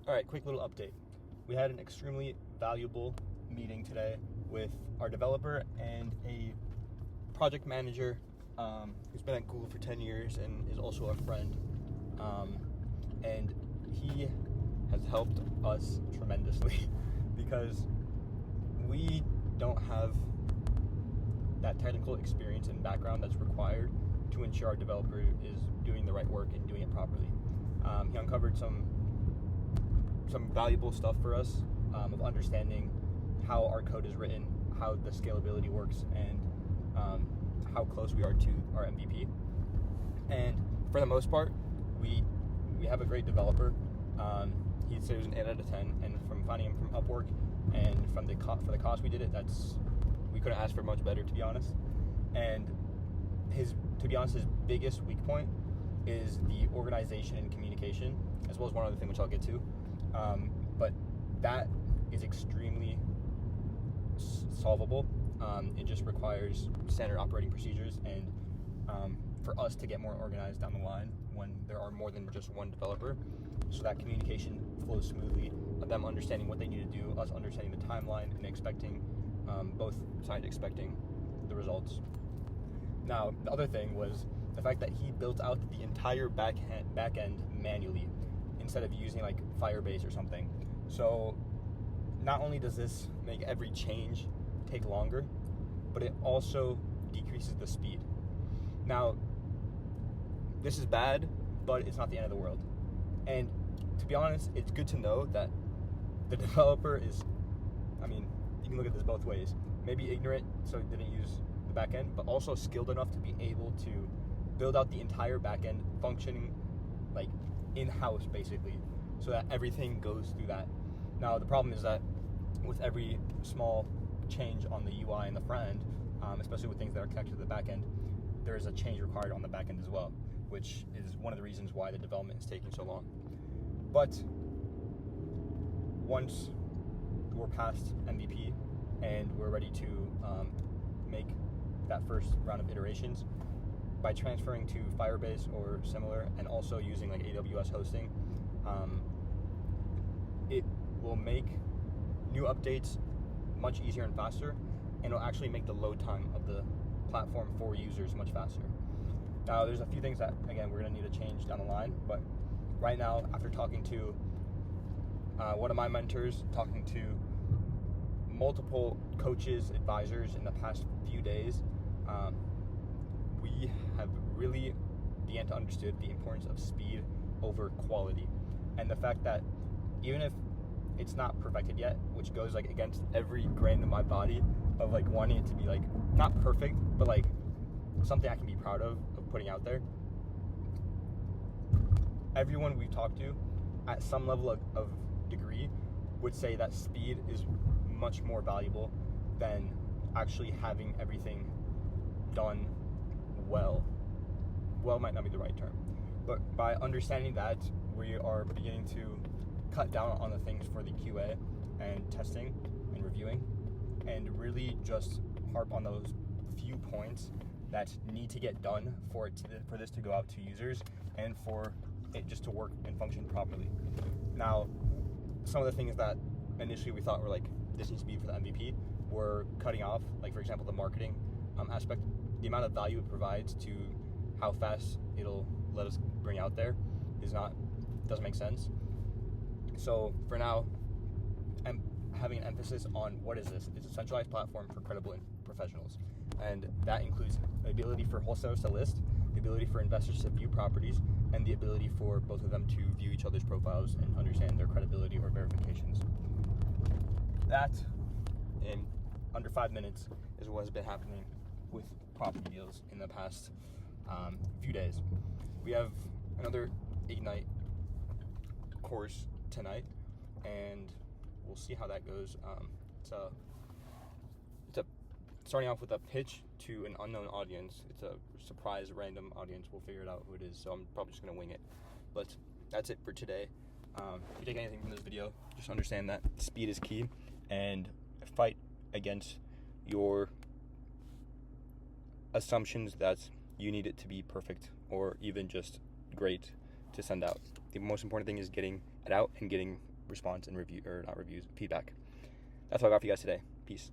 All right, quick little update. We had an extremely valuable meeting today with our developer and a project manager who's been at Google for 10 years and is also a friend. And he has helped us tremendously because we don't have that technical experience and background that's required to ensure our developer is doing the right work and doing it properly. He uncovered some valuable stuff for us of understanding how our code is written, how the scalability works, and how close we are to our MVP. And for the most part, we have a great developer. He'd say it was an 8 out of 10, and from finding him from Upwork and from for the cost we did it, we couldn't ask for much better, to be honest. And his biggest weak point is the organization and communication, as well as one other thing which I'll get to. But that is extremely solvable. It just requires standard operating procedures, and for us to get more organized down the line when there are more than just one developer, so that communication flows smoothly, them understanding what they need to do, us understanding the timeline, and expecting both sides expecting the results. Now, the other thing was the fact that he built out the entire back end manually instead of using like Firebase or something. So not only does this make every change take longer, but it also decreases the speed. Now, this is bad, but it's not the end of the world. And to be honest, it's good to know that the developer is, you can look at this both ways. Maybe ignorant, so he didn't use the back end, but also skilled enough to be able to build out the entire back end functioning like in-house, basically, so that everything goes through that. Now, the problem is that with every small change on the UI and the front end, especially with things that are connected to the back end, there is a change required on the back end as well, which is one of the reasons why the development is taking so long. But once we're past MVP and we're ready to make that first round of iterations, by transferring to Firebase or similar, and also using like AWS hosting, it will make new updates much easier and faster, and it'll actually make the load time of the platform for users much faster. Now, there's a few things that, again, we're going to need to change down the line, but right now, after talking to one of my mentors, talking to multiple coaches, advisors in the past few days, we have really began to understand the importance of speed over quality, and the fact that even if it's not perfected yet, which goes like against every grain of my body of like wanting it to be like not perfect, but like something I can be proud of putting out there. Everyone we've talked to at some level of degree would say that speed is much more valuable than actually having everything done well. Well might not be the right term, but by understanding that, we are beginning to cut down on the things for the QA and testing and reviewing, and really just harp on those few points that need to get done for this to go out to users and for it just to work and function properly. Now, some of the things that initially we thought were like, this needs to be for the MVP, we're cutting off, like for example, the marketing aspect. The amount of value it provides to how fast it'll let us bring out there doesn't make sense. So for now, I'm having an emphasis on what is this? It's a centralized platform for credible professionals, and that includes the ability for wholesalers to list, the ability for investors to view properties, and the ability for both of them to view each other's profiles and understand their credibility or verifications. That, in under 5 minutes, is what has been happening with PropertyDeals in the past few days. We have another Ignite course tonight, and we'll see how that goes. It's starting off with a pitch to an unknown audience. It's a surprise random audience. We'll figure it out who it is, so I'm probably just going to wing it. But that's it for today. If you take anything from this video, just understand that speed is key, and fight against your assumptions that you need it to be perfect or even just great to send out. The most important thing is getting it out and getting response and review, or not reviews, feedback. That's all I got for you guys today. Peace.